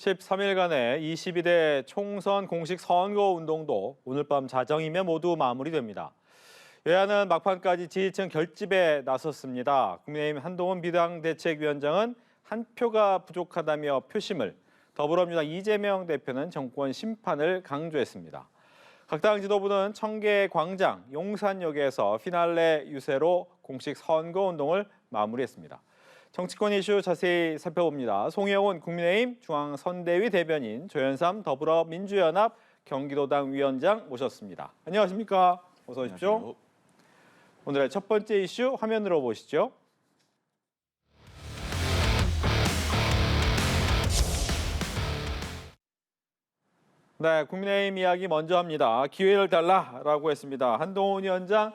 13일간의 22대 총선 공식 선거운동도 오늘 밤 자정이면 모두 마무리됩니다. 여야는 막판까지 지지층 결집에 나섰습니다. 국민의힘 한동훈 비상대책위원장은 한 표가 부족하다며 표심을, 더불어민주당 이재명 대표는 정권 심판을 강조했습니다. 각 당 지도부는 청계 광장, 용산역에서 피날레 유세로 공식 선거운동을 마무리했습니다. 정치권 이슈 자세히 살펴봅니다. 송혜원 국민의힘 중앙선대위 대변인, 조현삼 더불어민주연합 경기도당 위원장 모셨습니다. 안녕하십니까? 어서 오십시오. 안녕하세요. 오늘의 첫 번째 이슈 화면으로 보시죠. 네, 국민의힘 이야기 먼저 합니다. 기회를 달라라고 했습니다. 한동훈 위원장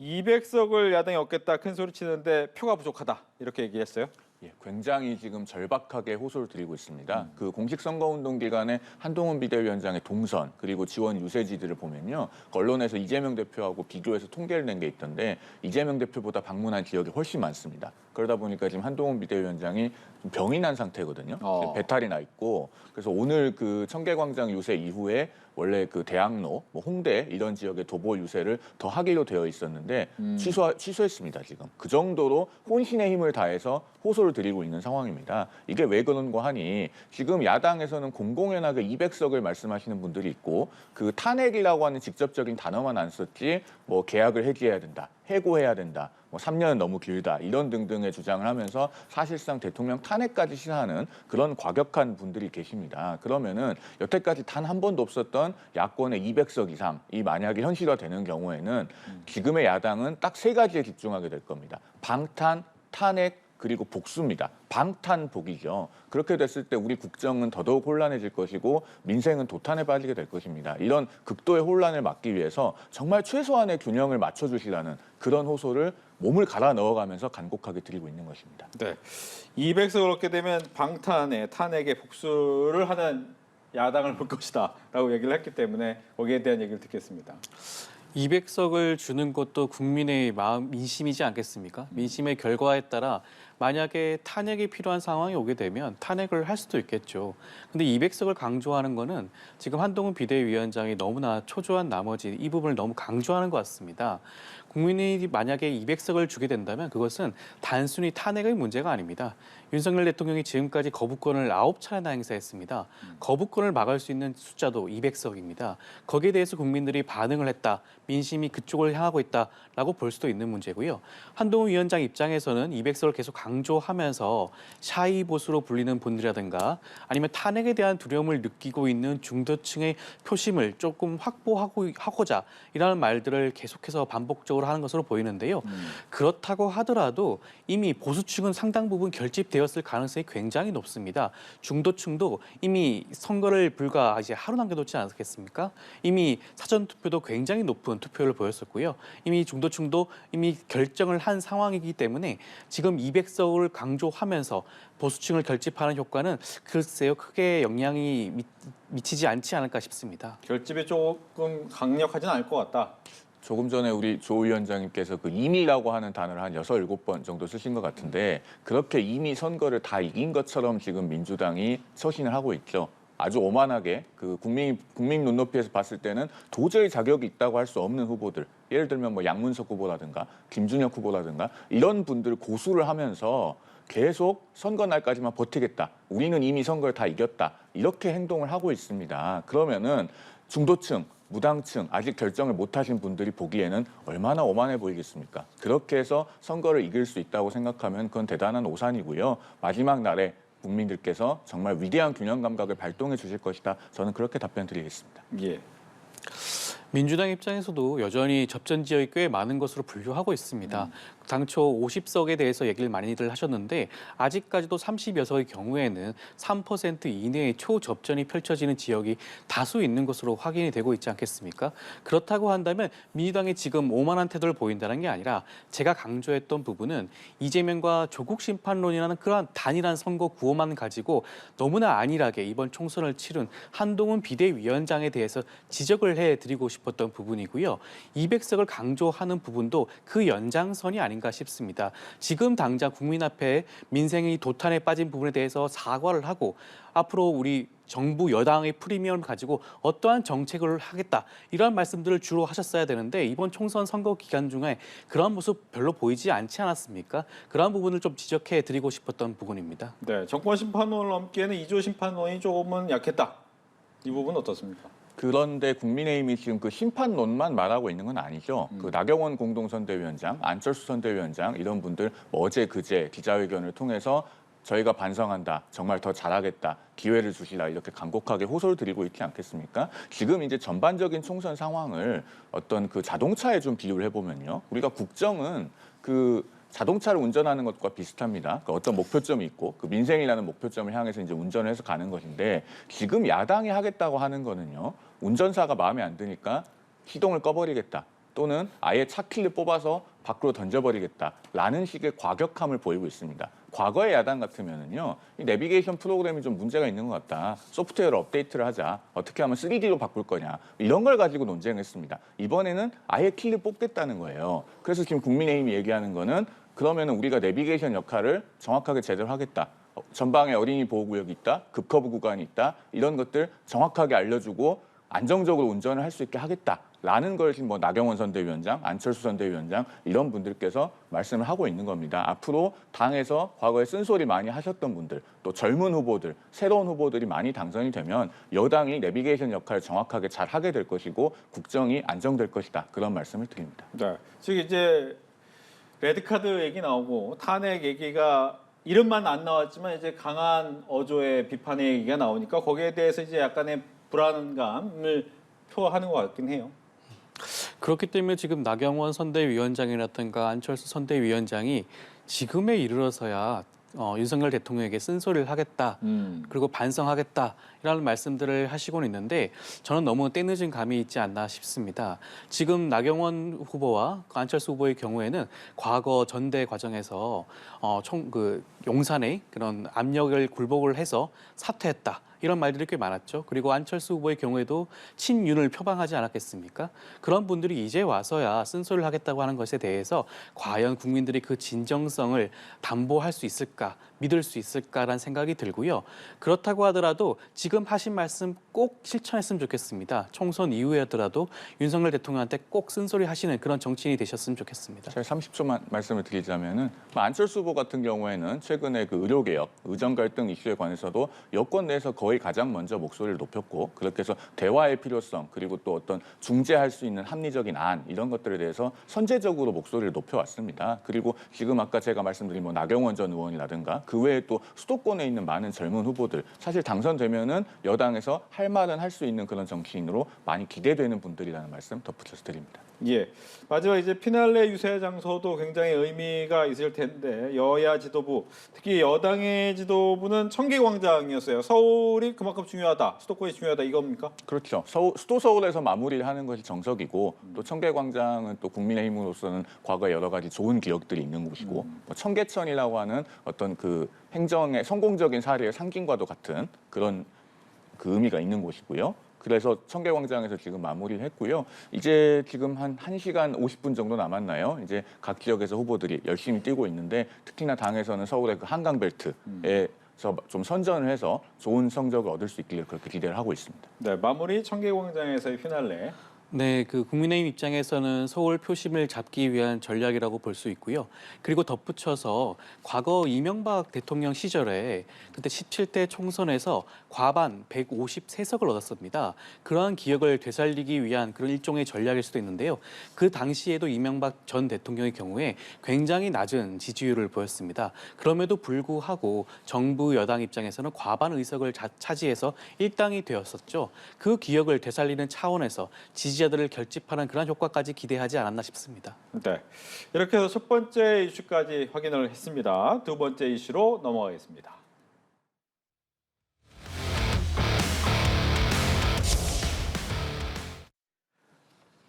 200석을 야당이 얻겠다 큰 소리 치는데 표가 부족하다 이렇게 얘기했어요. 예, 굉장히 지금 절박하게 호소를 드리고 있습니다. 그 공식 선거운동 기간에 한동훈 비대위원장의 동선 그리고 지원 유세지들을 보면요, 언론에서 이재명 대표하고 비교해서 통계를 낸 게 있던데 이재명 대표보다 방문한 지역이 훨씬 많습니다. 그러다 보니까 지금 한동훈 비대위원장이 좀 병이 난 상태거든요. 배탈이 나 있고, 그래서 오늘 그 청계광장 유세 이후에 원래 그 대학로, 홍대 이런 지역의 도보 유세를 더 하기로 되어 있었는데 취소했습니다. 지금 그 정도로 혼신의 힘을 다해서 호소를 드리고 있는 상황입니다. 이게 왜 그런가 하니 지금 야당에서는 공공연하게 200석을 말씀하시는 분들이 있고, 그 탄핵이라고 하는 직접적인 단어만 안 썼지 뭐 계약을 해지해야 된다, 해고해야 된다, 뭐 3년은 너무 길다 이런 등등의 주장을 하면서 사실상 대통령 탄핵까지 시사하는 그런 과격한 분들이 계십니다. 그러면은 여태까지 단 한 번도 없었던 야권의 200석 이상이 만약에 현실화되는 경우에는 지금의 야당은 딱 세 가지에 집중하게 될 겁니다. 방탄, 탄핵, 그리고 복수입니다. 방탄복이죠. 그렇게 됐을 때 우리 국정은 더더욱 혼란해질 것이고 민생은 도탄에 빠지게 될 것입니다. 이런 극도의 혼란을 막기 위해서 정말 최소한의 균형을 맞춰주시라는 그런 호소를 몸을 갈아 넣어가면서 간곡하게 드리고 있는 것입니다. 네, 200석을 얻게 되면 방탄에 탄핵에 복수를 하는 야당을 볼 것이다 라고 얘기를 했기 때문에 거기에 대한 얘기를 듣겠습니다. 200석을 주는 것도 국민의 마음, 민심이지 않겠습니까? 민심의 결과에 따라 만약에 탄핵이 필요한 상황이 오게 되면 탄핵을 할 수도 있겠죠. 근데 200석을 강조하는 거는 지금 한동훈 비대위원장이 너무나 초조한 나머지 이 부분을 너무 강조하는 것 같습니다. 국민이 만약에 200석을 주게 된다면 그것은 단순히 탄핵의 문제가 아닙니다. 윤석열 대통령이 지금까지 거부권을 9차례나 행사했습니다. 거부권을 막을 수 있는 숫자도 200석입니다. 거기에 대해서 국민들이 반응을 했다, 민심이 그쪽을 향하고 있다라고 볼 수도 있는 문제고요. 한동훈 위원장 입장에서는 200석을 계속 강조하면서 샤이 보수로 불리는 분들이라든가 아니면 탄핵에 대한 두려움을 느끼고 있는 중도층의 표심을 조금 확보하고자 이라는 말들을 계속해서 반복적으로 하는 것으로 보이는데요. 그렇다고 하더라도 이미 보수층은 상당 부분 결집되었을 가능성이 굉장히 높습니다. 중도층도 이미 선거를 불과 이제 하루 남겨놓지 않았겠습니까? 이미 사전투표도 굉장히 높은 투표를 보였었고요. 이미 중도층도 이미 결정을 한 상황이기 때문에 지금 200석을 강조하면서 보수층을 결집하는 효과는 글쎄요, 크게 영향이 미치지 않지 않을까 싶습니다. 결집이 조금 강력하진 않을 것 같다. 조금 전에 우리 조 위원장님께서 그 이미라고 하는 단어를 한 6, 7번 정도 쓰신 것 같은데, 그렇게 이미 선거를 다 이긴 것처럼 지금 민주당이 서신을 하고 있죠. 아주 오만하게 그 국민 눈높이에서 봤을 때는 도저히 자격이 있다고 할 수 없는 후보들, 예를 들면 뭐 양문석 후보라든가 김준혁 후보라든가 이런 분들 고수를 하면서 계속 선거 날까지만 버티겠다, 우리는 이미 선거를 다 이겼다, 이렇게 행동을 하고 있습니다. 그러면은 중도층, 무당층, 아직 결정을 못하신 분들이 보기에는 얼마나 오만해 보이겠습니까? 그렇게 해서 선거를 이길 수 있다고 생각하면 그건 대단한 오산이고요. 마지막 날에 국민들께서 정말 위대한 균형 감각을 발동해 주실 것이다. 저는 그렇게 답변 드리겠습니다. 예. 민주당 입장에서도 여전히 접전 지역이 꽤 많은 것으로 분류하고 있습니다. 당초 50석에 대해서 얘기를 많이들 하셨는데 아직까지도 30여 석의 경우에는 3% 이내의 초접전이 펼쳐지는 지역이 다수 있는 것으로 확인이 되고 있지 않겠습니까? 그렇다고 한다면 민주당이 지금 오만한 태도를 보인다는 게 아니라 제가 강조했던 부분은 이재명과 조국 심판론이라는 그러한 단일한 선거 구호만 가지고 너무나 안일하게 이번 총선을 치른 한동훈 비대위원장에 대해서 지적을 해드리고 싶었던 부분이고요. 200석을 강조하는 부분도 그 연장선이 아닌가 아닌가 싶습니다. 지금 당장 국민 앞에 민생이 도탄에 빠진 부분에 대해서 사과를 하고 앞으로 우리 정부 여당의 프리미엄을 가지고 어떠한 정책을 하겠다 이런 말씀들을 주로 하셨어야 되는데 이번 총선 선거 기간 중에 그런 모습 별로 보이지 않지 않았습니까? 그런 부분을 좀 지적해 드리고 싶었던 부분입니다. 네, 정권 심판론을 넘기에는 이조 심판론이 조금은 약했다. 이 부분 어떻습니까? 그런데 국민의힘이 지금 그 심판론만 말하고 있는 건 아니죠. 그 나경원 공동선대위원장, 안철수 선대위원장 이런 분들 어제 그제 기자회견을 통해서 저희가 반성한다, 정말 더 잘하겠다, 기회를 주시라 이렇게 간곡하게 호소를 드리고 있지 않겠습니까? 지금 이제 전반적인 총선 상황을 어떤 그 자동차에 좀 비유를 해보면요, 우리가 국정은 그 자동차를 운전하는 것과 비슷합니다. 그 어떤 목표점이 있고 그 민생이라는 목표점을 향해서 이제 운전을 해서 가는 것인데 지금 야당이 하겠다고 하는 거는요, 운전사가 마음에 안 드니까 시동을 꺼버리겠다. 또는 아예 차키를 뽑아서 밖으로 던져버리겠다라는 식의 과격함을 보이고 있습니다. 과거의 야당 같으면은요, 이 내비게이션 프로그램이 좀 문제가 있는 것 같다. 소프트웨어를 업데이트를 하자. 어떻게 하면 3D로 바꿀 거냐. 이런 걸 가지고 논쟁했습니다. 이번에는 아예 키를 뽑겠다는 거예요. 그래서 지금 국민의힘이 얘기하는 거는 그러면은 우리가 내비게이션 역할을 정확하게 제대로 하겠다. 전방에 어린이 보호구역이 있다. 급커브 구간이 있다. 이런 것들 정확하게 알려주고 안정적으로 운전을 할 수 있게 하겠다라는 걸 지금 뭐 나경원 선대위원장, 안철수 선대위원장 이런 분들께서 말씀을 하고 있는 겁니다. 앞으로 당에서 과거에 쓴소리 많이 하셨던 분들, 또 젊은 후보들, 새로운 후보들이 많이 당선이 되면 여당이 내비게이션 역할을 정확하게 잘 하게 될 것이고 국정이 안정될 것이다. 그런 말씀을 드립니다. 네, 즉 이제 레드카드 얘기 나오고 탄핵 얘기가 이름만 안 나왔지만 이제 강한 어조의 비판의 얘기가 나오니까 거기에 대해서 이제 약간의 불안감을 표하는 것 같긴 해요. 그렇기 때문에 지금 나경원 선대위원장이라든가 안철수 선대위원장이 지금에 이르러서야 윤석열 대통령에게 쓴소리를 하겠다. 그리고 반성하겠다. 이라는 말씀들을 하시고는 있는데 저는 너무 때늦은 감이 있지 않나 싶습니다. 지금 나경원 후보와 안철수 후보의 경우에는 과거 전대 과정에서 용산의 그런 압력을 굴복을 해서 사퇴했다. 이런 말들이 꽤 많았죠. 그리고 안철수 후보의 경우에도 친윤을 표방하지 않았겠습니까? 그런 분들이 이제 와서야 쓴소리를 하겠다고 하는 것에 대해서 과연 국민들이 그 진정성을 담보할 수 있을까, 믿을 수 있을까라는 생각이 들고요. 그렇다고 하더라도 지금 하신 말씀 꼭 실천했으면 좋겠습니다. 총선 이후에 하더라도 윤석열 대통령한테 꼭 쓴소리 하시는 그런 정치인이 되셨으면 좋겠습니다. 제가 30초만 말씀을 드리자면은 안철수 후보 같은 경우에는 최근에 그 의료개혁, 의정 갈등 이슈에 관해서도 여권 내에서 거의 가장 먼저 목소리를 높였고 그렇게 해서 대화의 필요성 그리고 또 어떤 중재할 수 있는 합리적인 안 이런 것들에 대해서 선제적으로 목소리를 높여왔습니다. 그리고 지금 아까 제가 말씀드린 뭐 나경원 전 의원이라든가 그 외에 또 수도권에 있는 많은 젊은 후보들 사실 당선되면은 여당에서 할 말은 할 수 있는 그런 정치인으로 많이 기대되는 분들이라는 말씀 덧붙여서 드립니다. 예, 마지막 이제 피날레 유세 장소도 굉장히 의미가 있을 텐데 여야 지도부, 특히 여당의 지도부는 청계광장이었어요. 서울이 그만큼 중요하다, 수도권이 중요하다 이겁니까? 그렇죠. 수도 서울에서 마무리를 하는 것이 정석이고 또 청계광장은 또 국민의힘으로서는 과거에 여러 가지 좋은 기억들이 있는 곳이고 뭐 청계천이라고 하는 어떤 그 행정의 성공적인 사례의 상징과도 같은 그런 그 의미가 있는 곳이고요. 그래서 청계광장에서 지금 마무리를 했고요. 이제 지금 한 1시간 50분 정도 남았나요? 이제 각 지역에서 후보들이 열심히 뛰고 있는데 특히나 당에서는 서울의 그 한강벨트에서 좀 선전을 해서 좋은 성적을 얻을 수 있기를 그렇게 기대를 하고 있습니다. 네, 마무리 청계광장에서의 피날레. 네, 그 국민의힘 입장에서는 서울 표심을 잡기 위한 전략이라고 볼 수 있고요. 그리고 덧붙여서 과거 이명박 대통령 시절에 그때 17대 총선에서 과반 153석을 얻었습니다. 그러한 기억을 되살리기 위한 그런 일종의 전략일 수도 있는데요. 그 당시에도 이명박 전 대통령의 경우에 굉장히 낮은 지지율을 보였습니다. 그럼에도 불구하고 정부 여당 입장에서는 과반 의석을 차지해서 일당이 되었었죠. 그 기억을 되살리는 차원에서 지지자들을 결집하는 그런 효과까지 기대하지 않았나 싶습니다. 네, 이렇게 해서 첫 번째 이슈까지 확인을 했습니다. 두 번째 이슈로 넘어가겠습니다.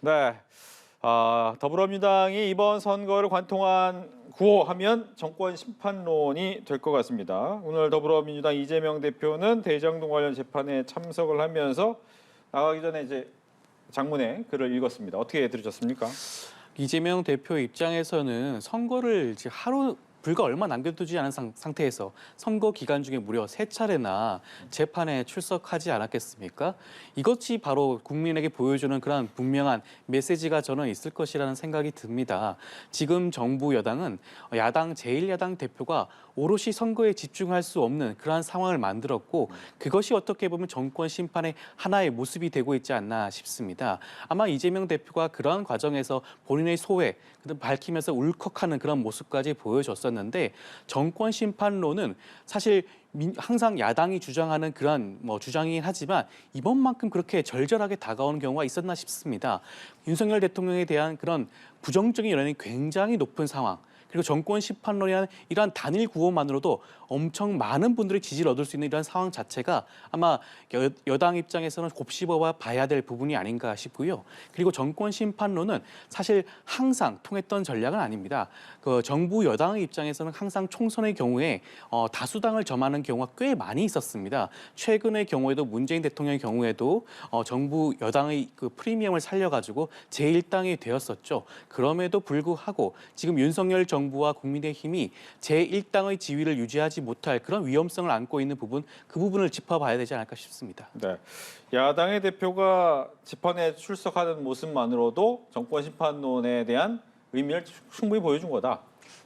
네, 더불어민주당이 이번 선거를 관통한 구호하면 정권 심판론이 될 것 같습니다. 오늘 더불어민주당 이재명 대표는 대장동 관련 재판에 참석을 하면서 나가기 전에 이제 장문의 글을 읽었습니다. 어떻게 들으셨습니까? 이재명 대표 입장에서는 선거를 이제 하루 불과 얼마 남겨두지 않은 상태에서 선거 기간 중에 무려 3차례나 재판에 출석하지 않았겠습니까? 이것이 바로 국민에게 보여주는 그런 분명한 메시지가 저는 있을 것이라는 생각이 듭니다. 지금 정부 여당은 야당 제1야당 대표가 오롯이 선거에 집중할 수 없는 그러한 상황을 만들었고 그것이 어떻게 보면 정권 심판의 하나의 모습이 되고 있지 않나 싶습니다. 아마 이재명 대표가 그러한 과정에서 본인의 소회, 밝히면서 울컥하는 그런 모습까지 보여줬었는데 정권 심판론은 사실 항상 야당이 주장하는 그런 주장이긴 하지만 이번만큼 그렇게 절절하게 다가오는 경우가 있었나 싶습니다. 윤석열 대통령에 대한 그런 부정적인 여론이 굉장히 높은 상황. 그리고 정권 심판론이라는 이러한 단일 구호만으로도 엄청 많은 분들의 지지를 얻을 수 있는 이런 상황 자체가 아마 여당 입장에서는 곱씹어 봐야 될 부분이 아닌가 싶고요. 그리고 정권 심판론은 사실 항상 통했던 전략은 아닙니다. 그 정부 여당의 입장에서는 항상 총선의 경우에 다수당을 점하는 경우가 꽤 많이 있었습니다. 최근의 경우에도 문재인 대통령의 경우에도 정부 여당의 그 프리미엄을 살려가지고 제1당이 되었었죠. 그럼에도 불구하고 지금 윤석열 정부와 국민의힘이 제1당의 지위를 유지하지 못할 그런 위험성을 안고 있는 부분, 그 부분을 짚어봐야 되지 않을까 싶습니다. 네, 야당의 대표가 재판에 출석하는 모습만으로도 정권 심판론에 대한 의미를 충분히 보여준 거다.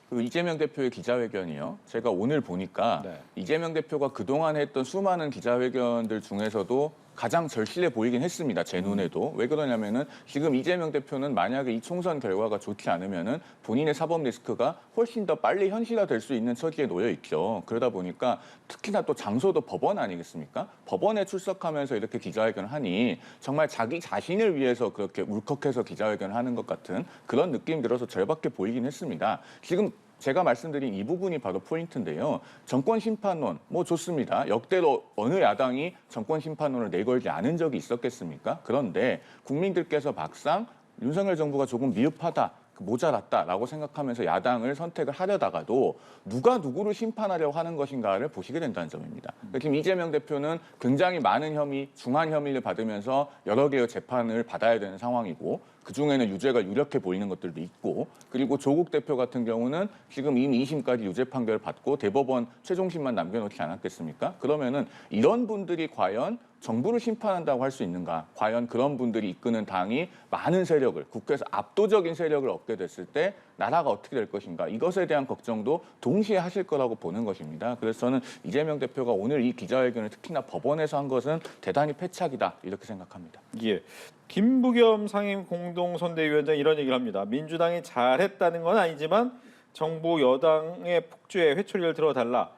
그 이재명 대표의 기자회견이요. 제가 오늘 보니까 네. 이재명 대표가 그동안 했던 수많은 기자회견들 중에서도 가장 절실해 보이긴 했습니다. 제 눈에도. 왜 그러냐면은 지금 이재명 대표는 만약에 이 총선 결과가 좋지 않으면은 본인의 사법 리스크가 훨씬 더 빨리 현실화될 수 있는 처지에 놓여 있죠. 그러다 보니까 특히나 또 장소도 법원 아니겠습니까? 법원에 출석하면서 이렇게 기자회견을 하니 정말 자기 자신을 위해서 그렇게 울컥해서 기자회견을 하는 것 같은 그런 느낌이 들어서 절박해 보이긴 했습니다. 지금 제가 말씀드린 이 부분이 바로 포인트인데요. 정권 심판론, 좋습니다. 역대로 어느 야당이 정권 심판론을 내걸지 않은 적이 있었겠습니까? 그런데 국민들께서 막상 윤석열 정부가 조금 미흡하다, 모자랐다라고 생각하면서 야당을 선택을 하려다가도 누가 누구를 심판하려고 하는 것인가를 보시게 된다는 점입니다. 지금 이재명 대표는 굉장히 많은 혐의, 중한 혐의를 받으면서 여러 개의 재판을 받아야 되는 상황이고 그중에는 유죄가 유력해 보이는 것들도 있고 그리고 조국 대표 같은 경우는 지금 이미 2심까지 유죄 판결을 받고 대법원 최종심만 남겨놓지 않았겠습니까? 그러면은 이런 분들이 과연 정부를 심판한다고 할 수 있는가? 과연 그런 분들이 이끄는 당이 많은 세력을, 국회에서 압도적인 세력을 얻게 됐을 때 나라가 어떻게 될 것인가? 이것에 대한 걱정도 동시에 하실 거라고 보는 것입니다. 그래서 저는 이재명 대표가 오늘 이 기자회견을 특히나 법원에서 한 것은 대단히 패착이다 이렇게 생각합니다. 예. 김부겸 상임 공동선대위원장 이런 얘기를 합니다. 민주당이 잘했다는 건 아니지만 정부 여당의 폭주에 회초리를 들어달라.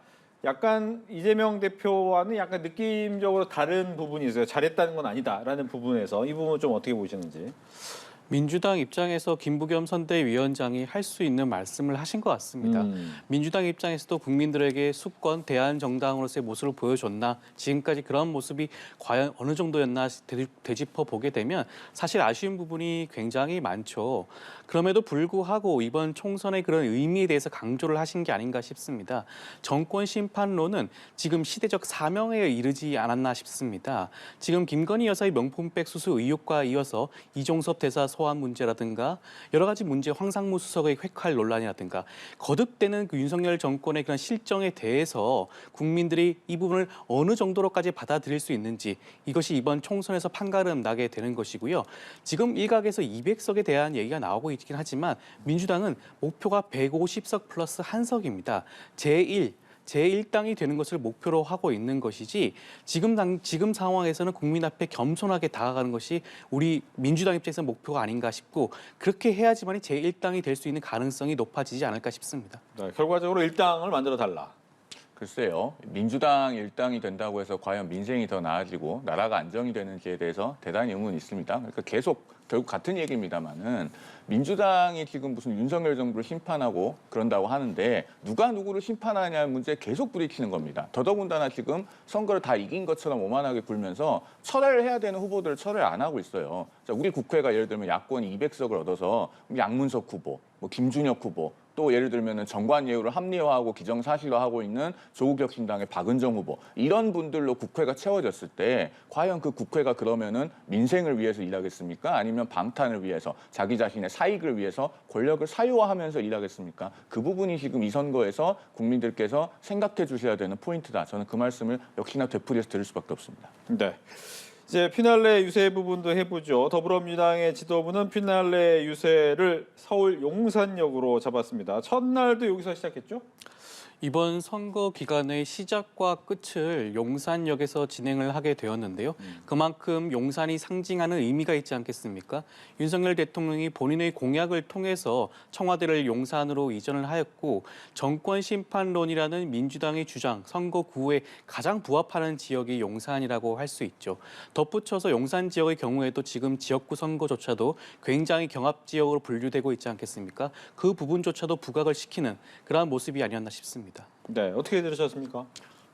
약간 이재명 대표와는 약간 느낌적으로 다른 부분이 있어요. 잘했다는 건 아니다라는 부분에서 이 부분 좀 어떻게 보시는지. 민주당 입장에서 김부겸 선대위원장이 할 수 있는 말씀을 하신 것 같습니다. 민주당 입장에서도 국민들에게 수권 대한정당으로서의 모습을 보여줬나, 지금까지 그런 모습이 과연 어느 정도였나 되짚어 보게 되면 사실 아쉬운 부분이 굉장히 많죠. 그럼에도 불구하고 이번 총선의 그런 의미에 대해서 강조를 하신 게 아닌가 싶습니다. 정권 심판론은 지금 시대적 사명에 이르지 않았나 싶습니다. 지금 김건희 여사의 명품백 수수 의혹과 이어서 이종섭 대사 소환 문제라든가 여러 가지 문제, 황상무 수석의 회칼 논란이라든가 거듭되는 그 윤석열 정권의 그런 실정에 대해서 국민들이 이 부분을 어느 정도로까지 받아들일 수 있는지 이것이 이번 총선에서 판가름 나게 되는 것이고요. 지금 일각에서 200석에 대한 얘기가 나오고 있긴 하지만 민주당은 목표가 150석 플러스 한 석입니다. 제1당이 되는 것을 목표로 하고 있는 것이지 지금 상황에서는 국민 앞에 겸손하게 다가가는 것이 우리 민주당 입장에서 목표가 아닌가 싶고 그렇게 해야지만이 제1당이 될 수 있는 가능성이 높아지지 않을까 싶습니다. 네, 결과적으로 일당을 만들어 달라. 글쎄요. 민주당 일당이 된다고 해서 과연 민생이 더 나아지고 나라가 안정이 되는지에 대해서 대단히 의문이 있습니다. 그러니까 계속 결국 같은 얘기입니다만은 민주당이 지금 무슨 윤석열 정부를 심판하고 그런다고 하는데 누가 누구를 심판하냐는 문제에 계속 부딪히는 겁니다. 더더군다나 지금 선거를 다 이긴 것처럼 오만하게 굴면서 철회를 해야 되는 후보들을 철회를 안 하고 있어요. 자, 우리 국회가 예를 들면 야권이 200석을 얻어서 양문석 후보, 김준혁 후보, 또 예를 들면은 정관 예우를 합리화하고 기정사실화하고 있는 조국혁신당의 박은정 후보 이런 분들로 국회가 채워졌을 때 과연 그 국회가 그러면은 민생을 위해서 일하겠습니까? 아니면 방탄을 위해서 자기 자신의 사익을 위해서 권력을 사유화하면서 일하겠습니까? 그 부분이 지금 이 선거에서 국민들께서 생각해 주셔야 되는 포인트다. 저는 그 말씀을 역시나 되풀이해서 드릴 수밖에 없습니다. 네. 이제 피날레 유세 부분도 해보죠. 더불어민주당의 지도부는 피날레 유세를 서울 용산역으로 잡았습니다. 첫날도 여기서 시작했죠? 이번 선거 기간의 시작과 끝을 용산역에서 진행을 하게 되었는데요. 그만큼 용산이 상징하는 의미가 있지 않겠습니까? 윤석열 대통령이 본인의 공약을 통해서 청와대를 용산으로 이전을 하였고 정권 심판론이라는 민주당의 주장, 선거 구호에 가장 부합하는 지역이 용산이라고 할 수 있죠. 덧붙여서 용산 지역의 경우에도 지금 지역구 선거조차도 굉장히 경합 지역으로 분류되고 있지 않겠습니까? 그 부분조차도 부각을 시키는 그러한 모습이 아니었나 싶습니다. 네, 어떻게 들으셨습니까?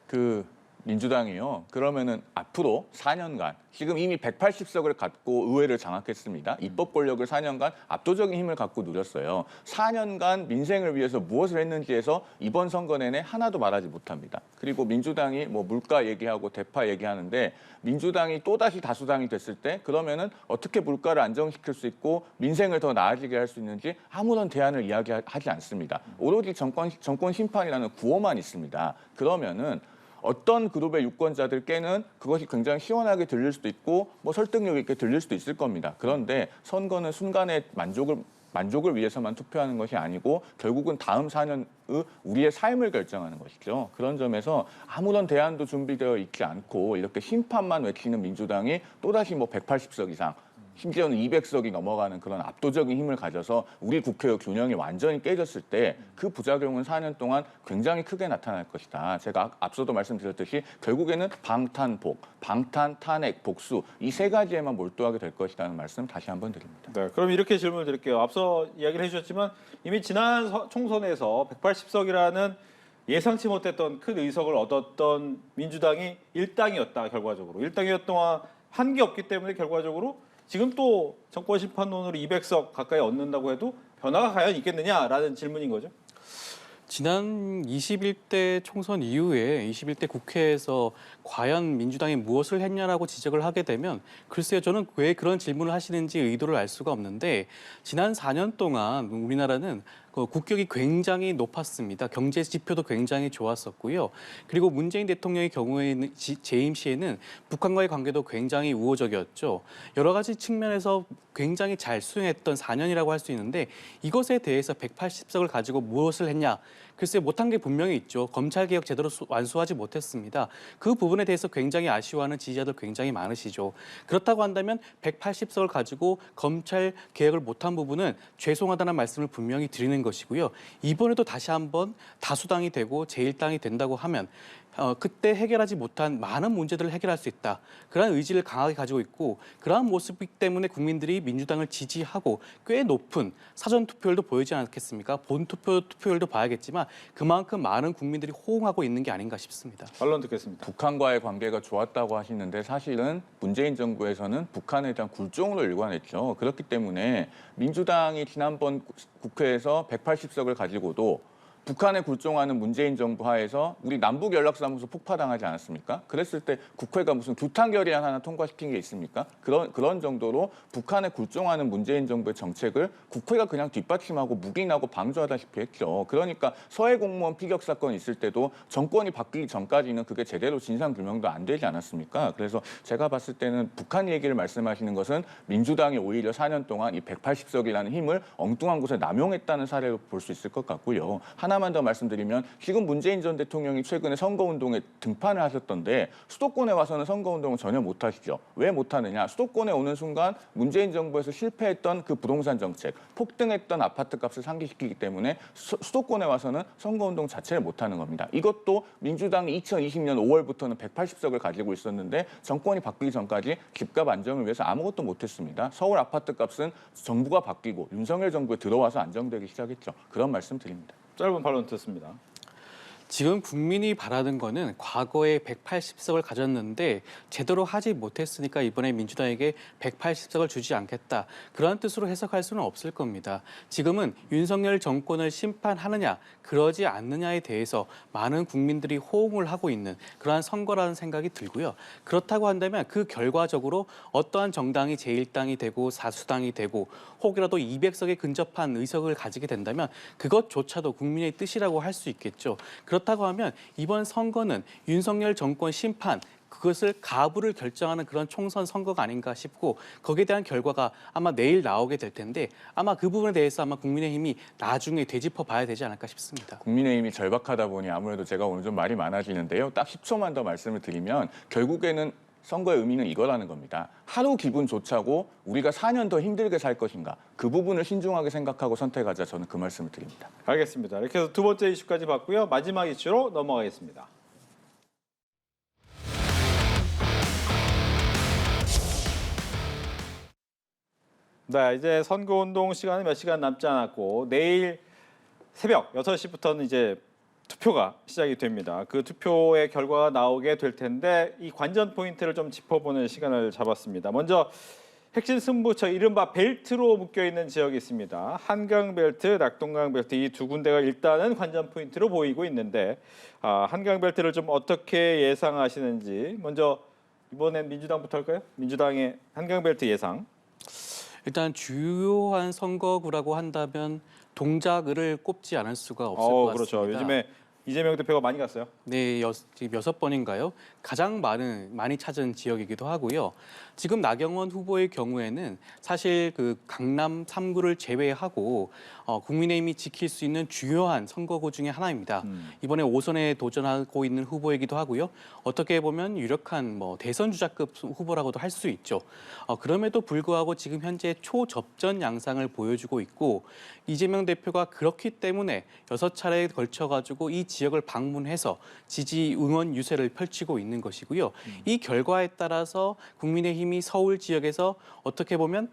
그 민주당이요. 그러면은 앞으로 4년간 지금 이미 180석을 갖고 의회를 장악했습니다. 입법 권력을 4년간 압도적인 힘을 갖고 누렸어요. 4년간 민생을 위해서 무엇을 했는지에서 이번 선거 내내 하나도 말하지 못합니다. 그리고 민주당이 뭐 물가 얘기하고 대파 얘기하는데 민주당이 또다시 다수당이 됐을 때 그러면은 어떻게 물가를 안정시킬 수 있고 민생을 더 나아지게 할 수 있는지 아무런 대안을 이야기하지 않습니다. 오로지 정권 심판이라는 구호만 있습니다. 그러면은 어떤 그룹의 유권자들께는 그것이 굉장히 시원하게 들릴 수도 있고 뭐 설득력 있게 들릴 수도 있을 겁니다. 그런데 선거는 순간의 만족을 위해서만 투표하는 것이 아니고 결국은 다음 4년의 우리의 삶을 결정하는 것이죠. 그런 점에서 아무런 대안도 준비되어 있지 않고 이렇게 심판만 외치는 민주당이 또다시 뭐 180석 이상 심지어는 200석이 넘어가는 그런 압도적인 힘을 가져서 우리 국회의 균형이 완전히 깨졌을 때 그 부작용은 4년 동안 굉장히 크게 나타날 것이다. 제가 앞서도 말씀드렸듯이 결국에는 방탄복, 방탄, 탄핵, 복수 이 세 가지에만 몰두하게 될 것이라는 말씀 다시 한번 드립니다. 네, 그럼 이렇게 질문을 드릴게요. 앞서 이야기를 해주셨지만 이미 지난 총선에서 180석이라는 예상치 못했던 큰 의석을 얻었던 민주당이 일당이었다, 결과적으로. 일당이었던 동안 한 게 없기 때문에 결과적으로 지금 또 정권 심판론으로 200석 가까이 얻는다고 해도 변화가 과연 있겠느냐라는 질문인 거죠. 지난 21대 총선 이후에 21대 국회에서 과연 민주당이 무엇을 했냐라고 지적을 하게 되면 글쎄요, 저는 왜 그런 질문을 하시는지 의도를 알 수가 없는데 지난 4년 동안 우리나라는 국격이 굉장히 높았습니다. 경제 지표도 굉장히 좋았었고요. 그리고 문재인 대통령의 경우에는 재임 시에는 북한과의 관계도 굉장히 우호적이었죠. 여러 가지 측면에서 굉장히 잘 수행했던 4년이라고 할 수 있는데 이것에 대해서 180석을 가지고 무엇을 했냐? 글쎄 못한 게 분명히 있죠. 검찰개혁 제대로 완수하지 못했습니다. 그 부분에 대해서 굉장히 아쉬워하는 지지자들 굉장히 많으시죠. 그렇다고 한다면 180석을 가지고 검찰개혁을 못한 부분은 죄송하다는 말씀을 분명히 드리는 것이고요. 이번에도 다시 한번 다수당이 되고 제1당이 된다고 하면 그때 해결하지 못한 많은 문제들을 해결할 수 있다. 그러한 의지를 강하게 가지고 있고 그러한 모습이기 때문에 국민들이 민주당을 지지하고 꽤 높은 사전투표율도 보이지 않겠습니까? 본투표율도 봐야겠지만 그만큼 많은 국민들이 호응하고 있는 게 아닌가 싶습니다. 반론 듣겠습니다. 북한과의 관계가 좋았다고 하시는데 사실은 문재인 정부에서는 북한에 대한 굴종으로 일관했죠. 그렇기 때문에 민주당이 지난번 국회에서 180석을 가지고도 북한에 굴종하는 문재인 정부 하에서 우리 남북연락사무소 폭파당하지 않았습니까? 그랬을 때 국회가 무슨 규탄 결의안 하나 통과시킨 게 있습니까? 그런 정도로 북한에 굴종하는 문재인 정부의 정책을 국회가 그냥 뒷받침하고 묵인하고 방조하다시피 했죠. 그러니까 서해 공무원 피격 사건 있을 때도 정권이 바뀌기 전까지는 그게 제대로 진상규명도 안 되지 않았습니까? 그래서 제가 봤을 때는 북한 얘기를 말씀하시는 것은 민주당이 오히려 4년 동안 이 180석이라는 힘을 엉뚱한 곳에 남용했다는 사례로 볼 수 있을 것 같고요. 하나만 더 말씀드리면 지금 문재인 전 대통령이 최근에 선거운동에 등판을 하셨던데 수도권에 와서는 선거운동을 전혀 못하시죠. 왜 못하느냐. 수도권에 오는 순간 문재인 정부에서 실패했던 그 부동산 정책, 폭등했던 아파트 값을 상기시키기 때문에 수도권에 와서는 선거운동 자체를 못하는 겁니다. 이것도 민주당이 2020년 5월부터는 180석을 가지고 있었는데 정권이 바뀌기 전까지 집값 안정을 위해서 아무것도 못했습니다. 서울 아파트 값은 정부가 바뀌고 윤석열 정부에 들어와서 안정되기 시작했죠. 그런 말씀 드립니다. 짧은 반론 듣습니다. 지금 국민이 바라는 거는 과거에 180석을 가졌는데 제대로 하지 못했으니까 이번에 민주당에게 180석을 주지 않겠다. 그러한 뜻으로 해석할 수는 없을 겁니다. 지금은 윤석열 정권을 심판하느냐, 그러지 않느냐에 대해서 많은 국민들이 호응을 하고 있는 그러한 선거라는 생각이 들고요. 그렇다고 한다면 그 결과적으로 어떠한 정당이 제1당이 되고 사수당이 되고 혹이라도 200석에 근접한 의석을 가지게 된다면 그것조차도 국민의 뜻이라고 할 수 있겠죠. 그렇다고 하면 이번 선거는 윤석열 정권 심판, 그것을 가부를 결정하는 그런 총선 선거가 아닌가 싶고 거기에 대한 결과가 아마 내일 나오게 될 텐데 아마 그 부분에 대해서 아마 국민의힘이 나중에 되짚어 봐야 되지 않을까 싶습니다. 국민의힘이 절박하다 보니 아무래도 제가 오늘 좀 말이 많아지는데요. 딱 10초만 더 말씀을 드리면 결국에는 선거의 의미는 이거라는 겁니다. 하루 기분 좋자고 우리가 4년 더 힘들게 살 것인가. 그 부분을 신중하게 생각하고 선택하자. 저는 그 말씀을 드립니다. 알겠습니다. 이렇게 해서 두 번째 이슈까지 봤고요. 마지막 이슈로 넘어가겠습니다. 네, 이제 선거운동 시간은 몇 시간 남지 않았고 내일 새벽 6시부터는 이제 투표가 시작이 됩니다. 그 투표의 결과가 나오게 될 텐데 이 관전 포인트를 좀 짚어보는 시간을 잡았습니다. 먼저 핵심 승부처 이른바 벨트로 묶여있는 지역이 있습니다. 한강벨트, 낙동강벨트 이 두 군데가 일단은 관전 포인트로 보이고 있는데 한강벨트를 좀 어떻게 예상하시는지 먼저 이번엔 민주당부터 할까요? 민주당의 한강벨트 예상. 일단 주요한 선거구라고 한다면 동작을을 꼽지 않을 수가 없을 것 같습니다. 그렇죠. 요즘에 이재명 대표가 많이 갔어요. 네, 지금 6번인가요? 가장 많이 찾은 지역이기도 하고요. 지금 나경원 후보의 경우에는 사실 그 강남 3구를 제외하고 국민의힘이 지킬 수 있는 주요한 선거구 중에 하나입니다. 이번에 5선에 도전하고 있는 후보이기도 하고요. 어떻게 보면 유력한 대선 주자급 후보라고도 할 수 있죠. 그럼에도 불구하고 지금 현재 초접전 양상을 보여주고 있고 이재명 대표가 그렇기 때문에 6차례에 걸쳐가지고 이 지역을 방문해서 지지 응원 유세를 펼치고 있는 것이고요. 이 결과에 따라서 국민의힘이 서울 지역에서 어떻게 보면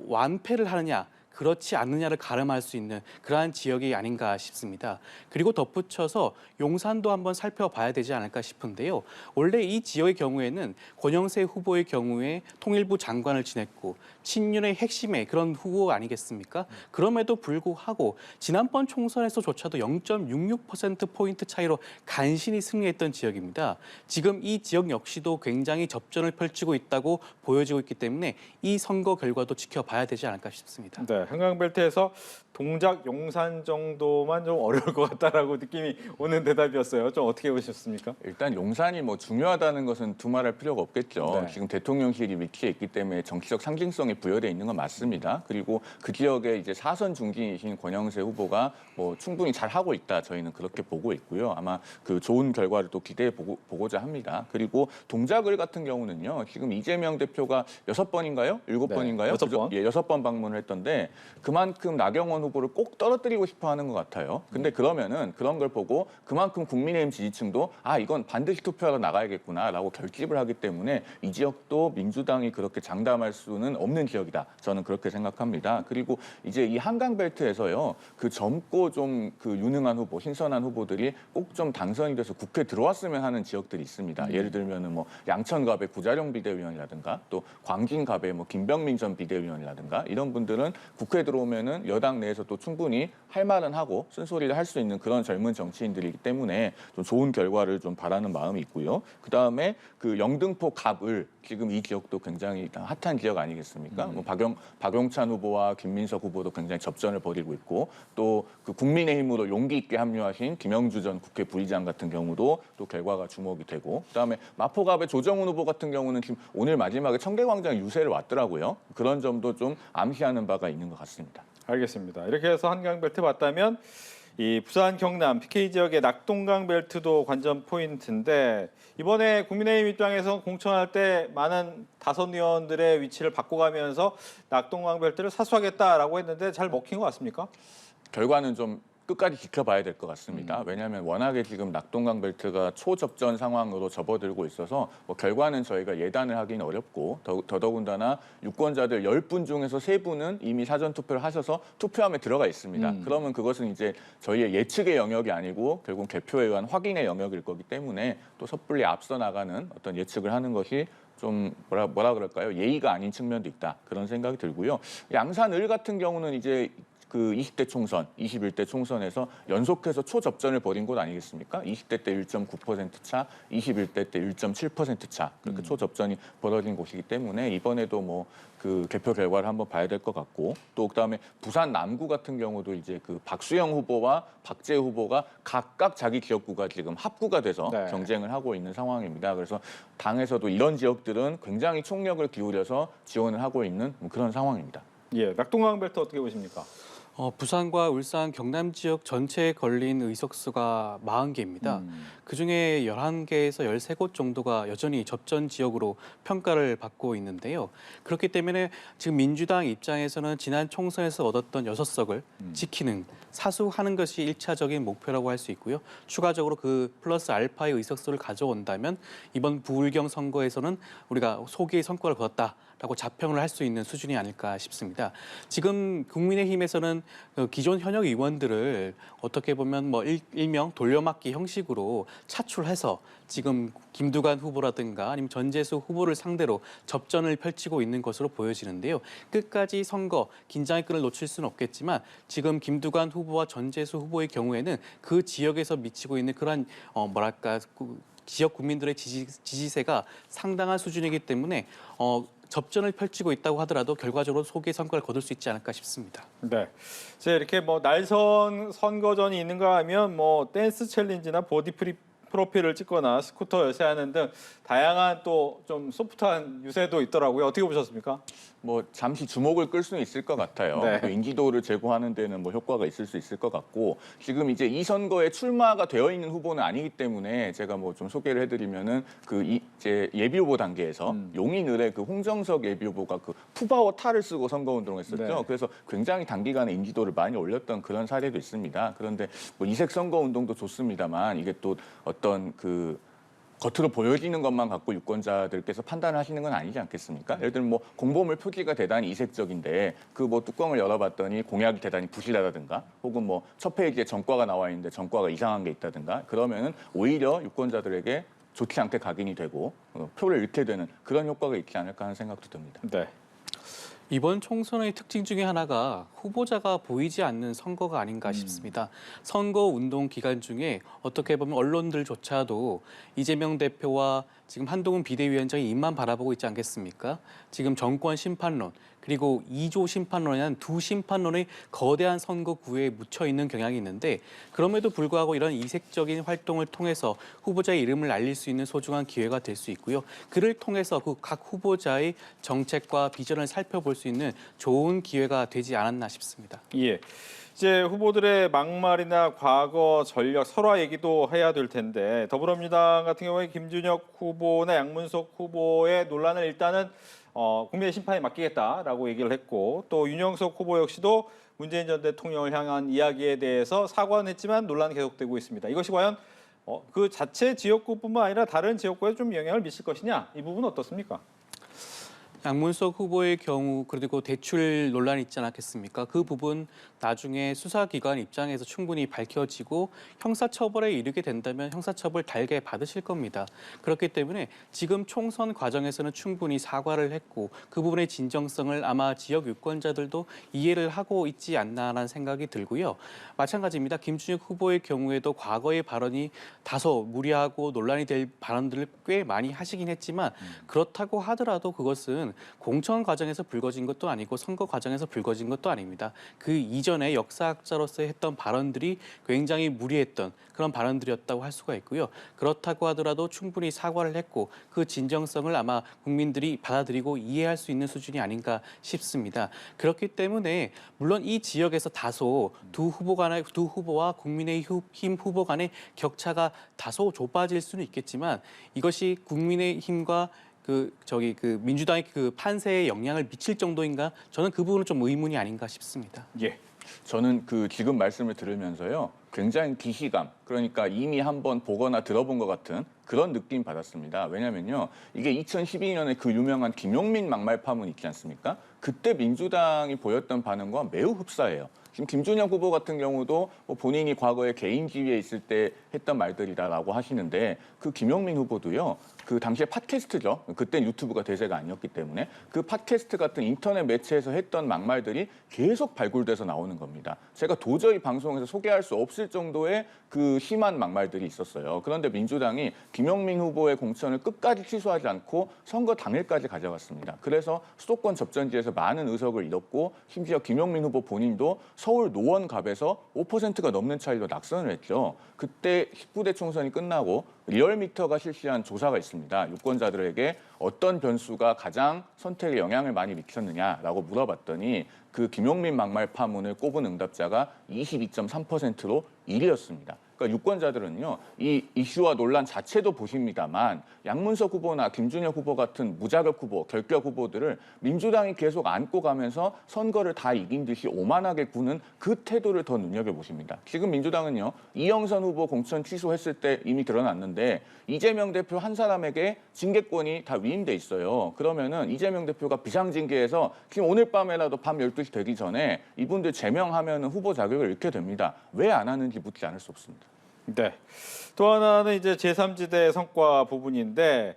완패를 하느냐 그렇지 않느냐를 가름할 수 있는 그러한 지역이 아닌가 싶습니다. 그리고 덧붙여서 용산도 한번 살펴봐야 되지 않을까 싶은데요. 원래 이 지역의 경우에는 권영세 후보의 경우에 통일부 장관을 지냈고 친윤의 핵심의 그런 후보 아니겠습니까? 그럼에도 불구하고 지난번 총선에서조차도 0.66%포인트 차이로 간신히 승리했던 지역입니다. 지금 이 지역 역시도 굉장히 접전을 펼치고 있다고 보여지고 있기 때문에 이 선거 결과도 지켜봐야 되지 않을까 싶습니다. 네, 한강벨트에서 동작 용산 정도만 좀 어려울 것 같다라고 느낌이 오는 대답이었어요. 좀 어떻게 보셨습니까? 일단 용산이 중요하다는 것은 두말할 필요가 없겠죠. 네. 지금 대통령실이 위치해 있기 때문에 정치적 상징성이 부여돼 있는 건 맞습니다. 그리고 그 지역에 이제 4선 중진이신 권영세 후보가 충분히 잘 하고 있다. 저희는 그렇게 보고 있고요. 아마 그 좋은 결과를 또 기대해 보고자 합니다. 그리고 동작을 같은 경우는요. 지금 이재명 대표가 6번인가요? 7번인가요? 네, 6번. 예, 6번 방문을 했던데 그만큼 나경원 후보를 꼭 떨어뜨리고 싶어 하는 것 같아요. 근데 그러면은 그런 걸 보고 그만큼 국민의힘 지지층도 이건 반드시 투표하러 나가야겠구나라고 결집을 하기 때문에 이 지역도 민주당이 그렇게 장담할 수는 없는 지역이다. 저는 그렇게 생각합니다. 그리고 이제 이 한강벨트에서요. 그 젊고 좀 그 유능한 후보, 신선한 후보들이 꼭 좀 당선이 돼서 국회에 들어왔으면 하는 지역들이 있습니다. 예를 들면은 양천갑의 구자룡 비대위원이라든가 또 광진갑의 김병민 전 비대위원이라든가 이런 분들은 국회에 들어오면은 여당 내에서 또 충분히 할 말은 하고 쓴소리를 할 수 있는 그런 젊은 정치인들이기 때문에 좀 좋은 결과를 좀 바라는 마음이 있고요. 그 다음에 그 영등포 갑을 지금 이 지역도 굉장히 핫한 지역 아니겠습니까? 박용찬 후보와 김민석 후보도 굉장히 접전을 벌이고 있고 또 그 국민의힘으로 용기 있게 합류하신 김영주 전 국회 부의장 같은 경우도 또 결과가 주목이 되고 그다음에 마포갑의 조정훈 후보 같은 경우는 지금 오늘 마지막에 청계광장 유세를 왔더라고요. 그런 점도 좀 암시하는 바가 있는 것 같습니다. 알겠습니다. 이렇게 해서 한강벨트 봤다면 이 부산 경남 PK 지역의 낙동강벨트도 관전 포인트인데 이번에 국민의힘 입장에서 공천할 때 많은 다선 의원들의 위치를 바꿔가면서 낙동강벨트를 사수하겠다라고 했는데 잘 먹힌 것 같습니까? 결과는 좀 끝까지 지켜봐야 될 것 같습니다. 왜냐하면 워낙에 지금 낙동강 벨트가 초접전 상황으로 접어들고 있어서 뭐 결과는 저희가 예단을 하기는 어렵고 더더군다나 유권자들 10분 중에서 3분은 이미 사전 투표를 하셔서 투표함에 들어가 있습니다. 그러면 그것은 이제 저희의 예측의 영역이 아니고 결국 개표에 의한 확인의 영역일 거기 때문에 또 섣불리 앞서 나가는 어떤 예측을 하는 것이 좀 뭐라 그럴까요? 예의가 아닌 측면도 있다. 그런 생각이 들고요. 양산을 같은 경우는 이제 그 20대 총선, 21대 총선에서 연속해서 초접전을 벌인 곳 아니겠습니까? 20대 때 1.9% 차, 21대 때 1.7% 차. 그렇게 초접전이 벌어진 곳이기 때문에 이번에도 뭐 그 개표 결과를 한번 봐야 될 것 같고 또 그다음에 부산 남구 같은 경우도 이제 그 박수영 후보와 박재 후보가 각각 자기 지역구가 지금 합구가 돼서 네. 경쟁을 하고 있는 상황입니다. 그래서 당에서도 이런 지역들은 굉장히 총력을 기울여서 지원을 하고 있는 그런 상황입니다. 예, 낙동강 벨트 어떻게 보십니까? 부산과 울산, 경남 지역 전체에 걸린 의석수가 40개입니다. 그중에 11개에서 13곳 정도가 여전히 접전 지역으로 평가를 받고 있는데요. 그렇기 때문에 지금 민주당 입장에서는 지난 총선에서 얻었던 6석을 지키는, 사수하는 것이 1차적인 목표라고 할 수 있고요. 추가적으로 그 플러스 알파의 의석수를 가져온다면 이번 부울경 선거에서는 우리가 소기의 성과를 거뒀다라고 자평을 할 수 있는 수준이 아닐까 싶습니다. 지금 국민의힘에서는 기존 현역 의원들을 어떻게 보면 뭐 일명 돌려막기 형식으로 차출해서 지금 김두관 후보라든가 아니면 전재수 후보를 상대로 접전을 펼치고 있는 것으로 보여지는데요. 끝까지 선거 긴장의 끈을 놓칠 수는 없겠지만 지금 김두관 후보와 전재수 후보의 경우에는 그 지역에서 미치고 있는 그러한 지역 국민들의 지지세가 상당한 수준이기 때문에 접전을 펼치고 있다고 하더라도 결과적으로 소기의 성과를 거둘 수 있지 않을까 싶습니다. 네. 이제 이렇게 뭐 날선 선거전이 있는가 하면 뭐 댄스 챌린지나 보디 프로필을 찍거나 스쿠터 열쇠하는 등 다양한 또 좀 소프트한 유세도 있더라고요. 어떻게 보셨습니까? 뭐 잠시 주목을 끌 수는 있을 것 같아요. 네. 그 인지도를 제고하는 데는 뭐 효과가 있을 수 있을 것 같고 지금 이제 이 선거에 출마가 되어 있는 후보는 아니기 때문에 제가 뭐 좀 소개를 해드리면은 이제 예비 후보 단계에서 용인을의 그 홍정석 예비 후보가 그 푸바오 탈을 쓰고 선거운동했었죠. 네. 그래서 굉장히 단기간에 인지도를 많이 올렸던 그런 사례도 있습니다. 그런데 뭐 이색 선거운동도 좋습니다만 이게 또 어떤 그 겉으로 보여지는 것만 갖고 유권자들께서 판단을 하시는 건 아니지 않겠습니까? 예를 들면 뭐 공보물 표지가 대단히 이색적인데 그 뭐 뚜껑을 열어봤더니 공약이 대단히 부실하다든가 혹은 뭐 첫 페이지에 전과가 나와 있는데 전과가 이상한 게 있다든가 그러면은 오히려 유권자들에게 좋지 않게 각인이 되고 표를 잃게 되는 그런 효과가 있지 않을까 하는 생각도 듭니다. 네. 이번 총선의 특징 중에 하나가 후보자가 보이지 않는 선거가 아닌가 싶습니다. 선거 운동 기간 중에 어떻게 보면 언론들조차도 이재명 대표와 지금 한동훈 비대위원장이 입만 바라보고 있지 않겠습니까? 지금 정권 심판론 그리고 2조 심판론이라는 두 심판론의 거대한 선거 구애에 묻혀 있는 경향이 있는데 그럼에도 불구하고 이런 이색적인 활동을 통해서 후보자의 이름을 알릴 수 있는 소중한 기회가 될 수 있고요. 그를 통해서 그 각 후보자의 정책과 비전을 살펴볼 수 있는 좋은 기회가 되지 않았나 싶습니다. 예. 이제 후보들의 막말이나 과거 전력 설화 얘기도 해야 될 텐데 더불어민주당 같은 경우에 김준혁 후보나 양문석 후보의 논란을 일단은 국민의 심판에 맡기겠다라고 얘기를 했고 또 윤영석 후보 역시도 문재인 전 대통령을 향한 이야기에 대해서 사과는 했지만 논란이 계속되고 있습니다. 이것이 과연 그 자체 지역구뿐만 아니라 다른 지역구에 좀 영향을 미칠 것이냐 이 부분은 어떻습니까? 양문석 후보의 경우 그리고 대출 논란이 있지 않았겠습니까? 그 부분 나중에 수사기관 입장에서 충분히 밝혀지고 형사처벌에 이르게 된다면 형사처벌 달게 받으실 겁니다. 그렇기 때문에 지금 총선 과정에서는 충분히 사과를 했고 그 부분의 진정성을 아마 지역 유권자들도 이해를 하고 있지 않나라는 생각이 들고요. 마찬가지입니다. 김준혁 후보의 경우에도 과거의 발언이 다소 무리하고 논란이 될 발언들을 꽤 많이 하시긴 했지만 그렇다고 하더라도 그것은 공천 과정에서 불거진 것도 아니고 선거 과정에서 불거진 것도 아닙니다. 그 이전에 역사학자로서 했던 발언들이 굉장히 무리했던 그런 발언들이었다고 할 수가 있고요. 그렇다고 하더라도 충분히 사과를 했고 그 진정성을 아마 국민들이 받아들이고 이해할 수 있는 수준이 아닌가 싶습니다. 그렇기 때문에 물론 이 지역에서 다소 두 후보와 국민의힘 후보 간의 격차가 다소 좁아질 수는 있겠지만 이것이 국민의힘과 민주당의 그 판세에 영향을 미칠 정도인가? 저는 그 부분은 좀 의문이 아닌가 싶습니다. 예. 저는 그 지금 말씀을 들으면서요. 굉장히 기시감, 그러니까 이미 한번 보거나 들어본 것 같은 그런 느낌 받았습니다. 왜냐면요. 이게 2012년에 그 유명한 김용민 막말 파문 있지 않습니까? 그때 민주당이 보였던 반응과 매우 흡사해요. 지금 김준영 후보 같은 경우도 뭐 본인이 과거에 개인 지위에 있을 때 했던 말들이다라고 하시는데 그 김용민 후보도요. 그 당시에 팟캐스트죠. 그때 유튜브가 대세가 아니었기 때문에 그 팟캐스트 같은 인터넷 매체에서 했던 막말들이 계속 발굴돼서 나오는 겁니다. 제가 도저히 방송에서 소개할 수 없을 정도의 그 심한 막말들이 있었어요. 그런데 민주당이 김용민 후보의 공천을 끝까지 취소하지 않고 선거 당일까지 가져갔습니다. 그래서 수도권 접전지에서 많은 의석을 잃었고 심지어 김용민 후보 본인도 서울 노원갑에서 5%가 넘는 차이로 낙선을 했죠. 그때 19대 총선이 끝나고 리얼미터가 실시한 조사가 있습니다. 유권자들에게 어떤 변수가 가장 선택에 영향을 많이 미쳤느냐라고 물어봤더니 그 김용민 막말 파문을 꼽은 응답자가 22.3%로 1위였습니다. 그러니까 유권자들은요, 이 이슈와 논란 자체도 보십니다만 양문석 후보나 김준혁 후보 같은 무자격 후보, 결격 후보들을 민주당이 계속 안고 가면서 선거를 다 이긴 듯이 오만하게 구는 그 태도를 더 눈여겨보십니다. 지금 민주당은요, 이영선 후보 공천 취소했을 때 이미 드러났는데 이재명 대표 한 사람에게 징계권이 다 위임돼 있어요. 그러면은 이재명 대표가 비상징계해서 지금 오늘 밤에라도 밤 12시 되기 전에 이분들 제명하면은 후보 자격을 잃게 됩니다. 왜 안 하는지 묻지 않을 수 없습니다. 네. 또 하나는 이제 제3지대 성과 부분인데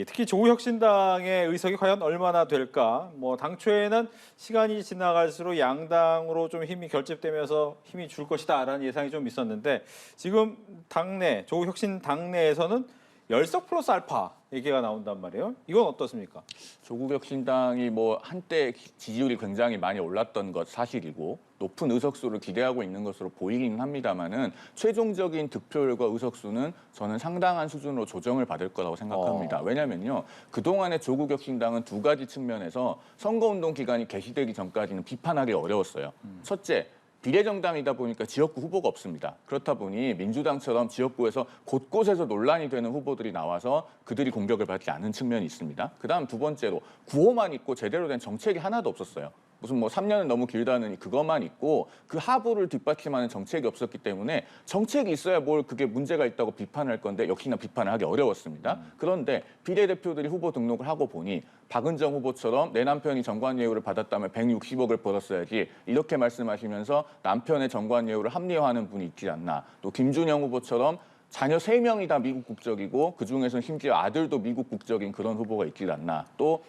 특히 조국혁신당의 의석이 과연 얼마나 될까? 뭐 당초에는 시간이 지나갈수록 양당으로 좀 힘이 결집되면서 힘이 줄 것이다라는 예상이 좀 있었는데 지금 당내 조국혁신 당내에서는 열석 플러스 알파 얘기가 나온단 말이에요. 이건 어떻습니까? 조국혁신당이 뭐 한때 지지율이 굉장히 많이 올랐던 것 사실이고 높은 의석수를 기대하고 있는 것으로 보이긴 합니다만은 최종적인 득표율과 의석수는 저는 상당한 수준으로 조정을 받을 거라고 생각합니다. 왜냐면요. 그동안의 조국혁신당은 두 가지 측면에서 선거운동 기간이 개시되기 전까지는 비판하기 어려웠어요. 첫째, 비례정당이다 보니까 지역구 후보가 없습니다. 그렇다 보니 민주당처럼 지역구에서 곳곳에서 논란이 되는 후보들이 나와서 그들이 공격을 받지 않은 측면이 있습니다. 그다음 두 번째로 구호만 있고 제대로 된 정책이 하나도 없었어요. 무슨 뭐 3년은 너무 길다느니 그것만 있고 그 하부를 뒷받침하는 정책이 없었기 때문에 정책이 있어야 뭘 그게 문제가 있다고 비판할 건데 역시나 비판을 하기 어려웠습니다. 그런데 비례대표들이 후보 등록을 하고 보니 박은정 후보처럼 내 남편이 정관예우를 받았다면 160억을 벌었어야지 이렇게 말씀하시면서 남편의 정관예우를 합리화하는 분이 있지 않나. 또 김준영 후보처럼 자녀 3명이 다 미국 국적이고 그중에서는 심지어 아들도 미국 국적인 그런 후보가 있지 않나. 또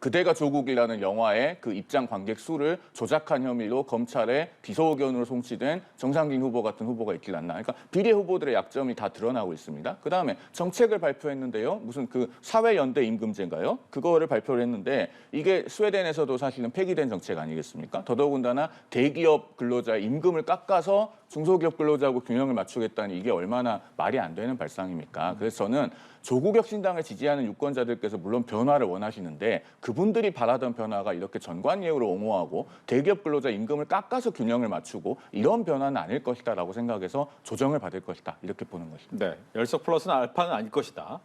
그대가 조국이라는 영화의 그 입장 관객 수를 조작한 혐의로 검찰에 기소 의견으로 송치된 정상균 후보 같은 후보가 있질 않나. 그러니까 비례 후보들의 약점이 다 드러나고 있습니다. 그다음에 정책을 발표했는데요. 무슨 그 사회연대 임금제인가요? 그거를 발표를 했는데 이게 스웨덴에서도 사실은 폐기된 정책 아니겠습니까? 더더군다나 대기업 근로자의 임금을 깎아서 중소기업 근로자하고 균형을 맞추겠다니 이게 얼마나 말이 안 되는 발상입니까? 그래서 저는 조국혁신당을 지지하는 유권자들께서 물론 변화를 원하시는데 그분들이 바라던 변화가 이렇게 전관예우를 옹호하고 대기업 근로자 임금을 깎아서 균형을 맞추고 이런 변화는 아닐 것이다라고 생각해서 조정을 받을 것이다 이렇게 보는 것입니다. 네. 열석 플러스는 알파는 아닐 것이다.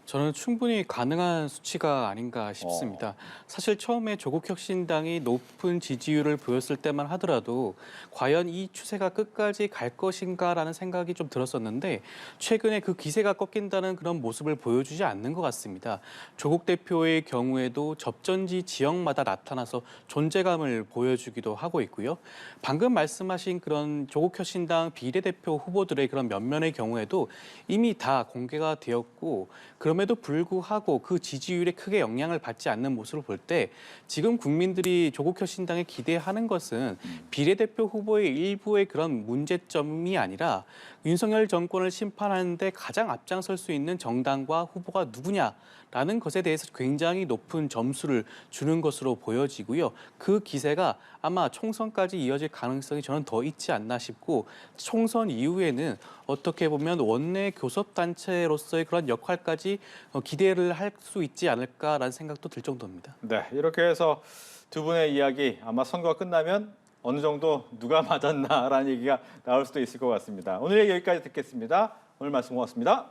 저는 충분히 가능한 수치가 아닌가 싶습니다. 사실 처음에 조국혁신당이 높은 지지율을 보였을 때만 하더라도 과연 이 추세가 끝까지 갈 것인가라는 생각이 좀 들었었는데 최근에 그 기세가 꺾인다는 그런 모습을 보여주지 않는 것 같습니다. 조국 대표의 경우에도 접전지 지역마다 나타나서 존재감을 보여주기도 하고 있고요. 방금 말씀하신 그런 조국혁신당 비례대표 후보들의 그런 면면의 경우에도 이미 다 공개가 되었고 그럼에도 불구하고 그 지지율에 크게 영향을 받지 않는 모습을 볼 때 지금 국민들이 조국혁신당에 기대하는 것은 비례대표 후보의 일부의 그런 문제점이 아니라 윤석열 정권을 심판하는데 가장 앞장설 수 있는 정당과 후보가 누구냐라는 것에 대해서 굉장히 높은 점수를 주는 것으로 보여지고요. 그 기세가 아마 총선까지 이어질 가능성이 저는 더 있지 않나 싶고 총선 이후에는 어떻게 보면 원내 교섭단체로서의 그런 역할까지 기대를 할 수 있지 않을까라는 생각도 들 정도입니다. 네. 이렇게 해서 두 분의 이야기 아마 선거가 끝나면 어느 정도 누가 맞았나라는 얘기가 나올 수도 있을 것 같습니다. 오늘 얘기 여기까지 듣겠습니다. 오늘 말씀 고맙습니다.